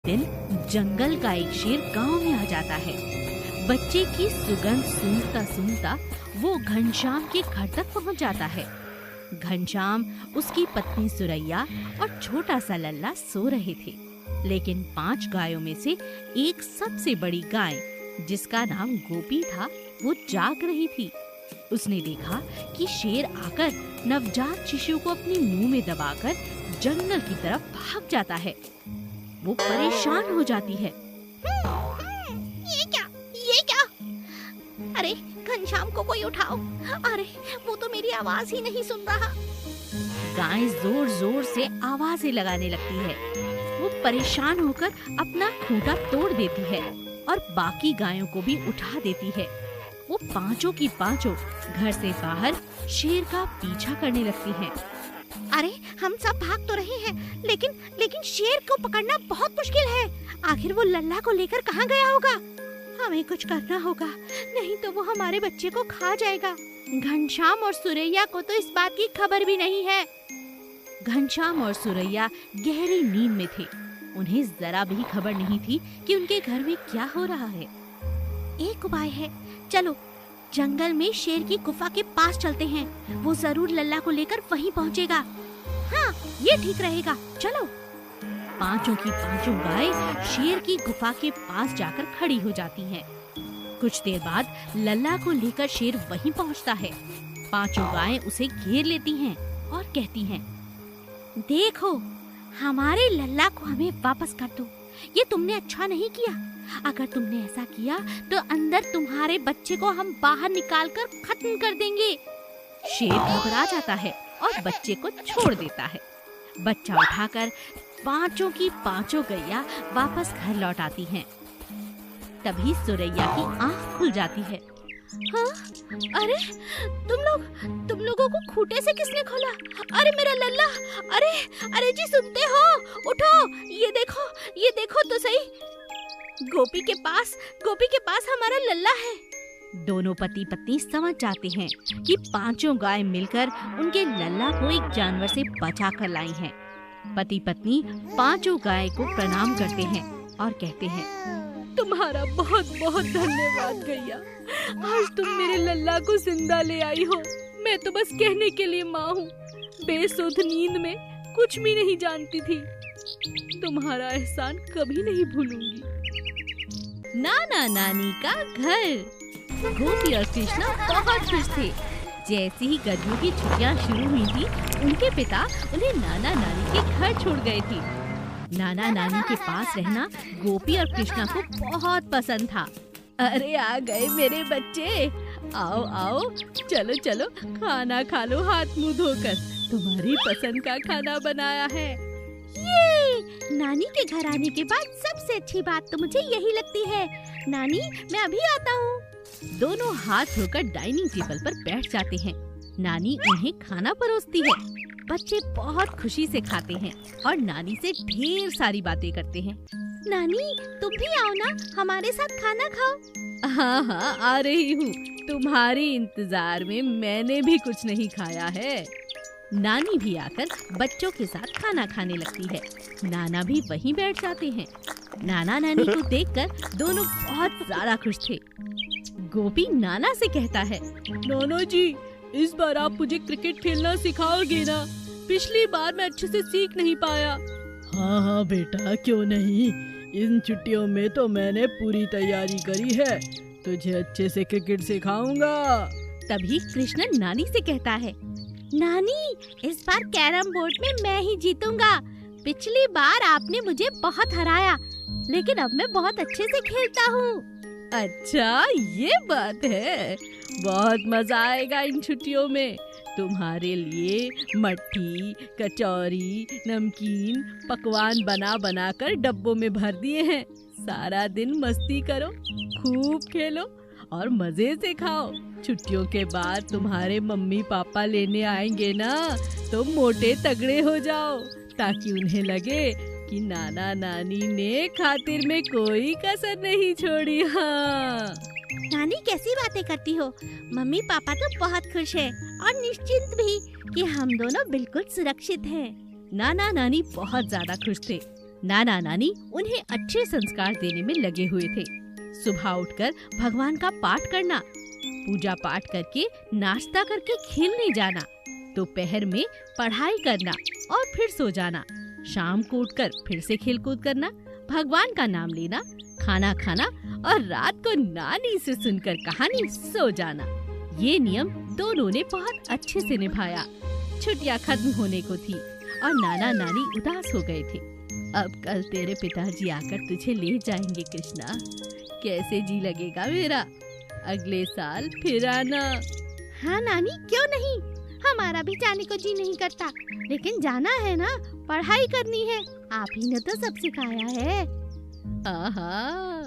दिन जंगल का एक शेर गांव में आ जाता है। बच्चे की सुगंध सूंघता सूंघता वो घनश्याम के घर तक पहुंच जाता है। घनश्याम, उसकी पत्नी सुरैया और छोटा सा लल्ला सो रहे थे, लेकिन 5 गायों में से एक सबसे बड़ी गाय, जिसका नाम गोपी था, वो जाग रही थी। उसने देखा कि शेर आकर नवजात शिशु को अपने मुंह में दबाकर जंगल की तरफ भाग जाता है। वो परेशान हो जाती है। ये क्या? अरे घनश्याम को कोई उठाओ। अरे वो तो मेरी आवाज ही नहीं सुन रहा। गाय जोर जोर से आवाजें लगाने लगती है। वो परेशान होकर अपना खूंटा तोड़ देती है और बाकी गायों को भी उठा देती है। वो पांचों की पांचों घर से बाहर शेर का पीछा करने लगती हैं। अरे हम सब भाग तो रहे हैं, लेकिन शेर को पकड़ना बहुत मुश्किल है। आखिर वो लल्ला को लेकर कहाँ गया होगा? हमें कुछ करना होगा, नहीं तो वो हमारे बच्चे को खा जाएगा। घनश्याम और सुरैया को तो इस बात की खबर भी नहीं है। घनश्याम और सुरैया गहरी नींद में थे। उन्हें जरा भी खबर नहीं थी कि उनके घर में क्या हो रहा है। एक उपाय है, चलो जंगल में शेर की गुफा के पास चलते हैं। वो जरूर लल्ला को लेकर वहीं पहुंचेगा। हाँ, ये ठीक रहेगा, चलो। पांचों की पांचों गाय शेर की गुफा के पास जाकर खड़ी हो जाती हैं। कुछ देर बाद लल्ला को लेकर शेर वहीं पहुंचता है। पांचों गायें उसे घेर लेती हैं और कहती हैं, देखो, हमारे लल्ला को हमें वापस कर दो। ये तुमने अच्छा नहीं किया। अगर तुमने ऐसा किया तो अंदर तुम्हारे बच्चे को हम बाहर निकालकर खत्म कर देंगे। शेर घबरा जाता है और बच्चे को छोड़ देता है। बच्चा उठाकर पांचों की पांचों गैया वापस घर लौट आती हैं। तभी सुरैया की आंख खुल जाती है। हाँ? अरे तुम लोगों को खूंटे से किसने खोला? अरे मेरा लल्ला! अरे जी, सुनते हो? उठो, ये देखो तो सही। गोपी के पास हमारा लल्ला है। दोनों पति पत्नी समझ जाते हैं कि पांचों गाय मिलकर उनके लल्ला को एक जानवर से बचा कर लाई हैं। पति पत्नी पांचों गाय को प्रणाम करते हैं और कहते हैं, तुम्हारा बहुत बहुत धन्यवाद गैया। आज तुम मेरे लल्ला को जिंदा ले आई हो। मैं तो बस कहने के लिए माँ हूँ, बेसुध नींद में कुछ भी नहीं जानती थी। तुम्हारा एहसान कभी नहीं भूलूंगी। नाना नानी का घर। गोपी और कृष्णा बहुत खुश थे। जैसे ही गर्मियों की छुट्टियां शुरू हुई थी, उनके पिता उन्हें नाना नानी के घर छोड़ गए थे। नाना नानी के पास रहना गोपी और कृष्णा को बहुत पसंद था। अरे आ गए मेरे बच्चे, आओ आओ, चलो चलो खाना खा लो हाथ मुंह धोकर। तुम्हारी पसंद का खाना बनाया है। ये नानी के घर आने के बाद सबसे अच्छी बात तो मुझे यही लगती है। नानी, मैं अभी आता हूँ। दोनों हाथ धोकर डाइनिंग टेबल पर बैठ जाते हैं। नानी उन्हें खाना परोसती है। बच्चे बहुत खुशी से खाते हैं और नानी से ढेर सारी बातें करते हैं। नानी, तुम भी आओ ना, हमारे साथ खाना खाओ। हाँ, आ रही हूँ। तुम्हारी इंतजार में मैंने भी कुछ नहीं खाया है। नानी भी आकर बच्चों के साथ खाना खाने लगती है। नाना भी वहीं बैठ जाते हैं। नाना नानी को देखकर दोनों बहुत ज्यादा खुश थे। गोपी नाना से कहता है, नाना जी, इस बार आप मुझे क्रिकेट खेलना सिखाओगे ना? पिछली बार मैं अच्छे से सीख नहीं पाया। हाँ बेटा, क्यों नहीं। इन छुट्टियों में तो मैंने पूरी तैयारी करी है। तुझे अच्छे से क्रिकेट सिखाऊंगा। तभी कृष्ण नानी से कहता है, नानी, इस बार कैरम बोर्ड में मैं ही जीतूंगा। पिछली बार आपने मुझे बहुत हराया, लेकिन अब मैं बहुत अच्छे से खेलता हूँ। अच्छा, ये बात है। बहुत मजा आएगा इन छुट्टियों में। तुम्हारे लिए मट्ठी, कचौरी, नमकीन पकवान बना बना कर डब्बों में भर दिए हैं। सारा दिन मस्ती करो, खूब खेलो और मजे से खाओ। छुट्टियों के बाद तुम्हारे मम्मी पापा लेने आएंगे ना, तो मोटे तगड़े हो जाओ, ताकि उन्हें लगे कि नाना नानी ने खातिर में कोई कसर नहीं छोड़ी। हाँ नानी, कैसी बातें करती हो? मम्मी पापा तो बहुत खुश है और निश्चिंत भी कि हम दोनों बिल्कुल सुरक्षित हैं। नाना नानी बहुत ज्यादा खुश थे। नाना नानी उन्हें अच्छे संस्कार देने में लगे हुए थे। सुबह उठकर भगवान का पाठ करना, पूजा पाठ करके नाश्ता करके खेलने जाना, दोपहर में पढ़ाई करना और फिर सो जाना, शाम को उठकर फिर से खेल कूद करना, भगवान का नाम लेना, खाना खाना और रात को नानी से सुनकर कहानी सो जाना। ये नियम दोनों ने बहुत अच्छे से निभाया। छुट्टियां खत्म होने को थी और नाना नानी उदास हो गए थे। अब कल तेरे पिताजी आकर तुझे ले जाएंगे कृष्णा, कैसे जी लगेगा मेरा? अगले साल फिर आना। हाँ नानी, क्यों नहीं, हमारा भी जाने को जी नहीं करता, लेकिन जाना है ना, पढ़ाई करनी है, आप ही ने तो सब सिखाया है। आहा,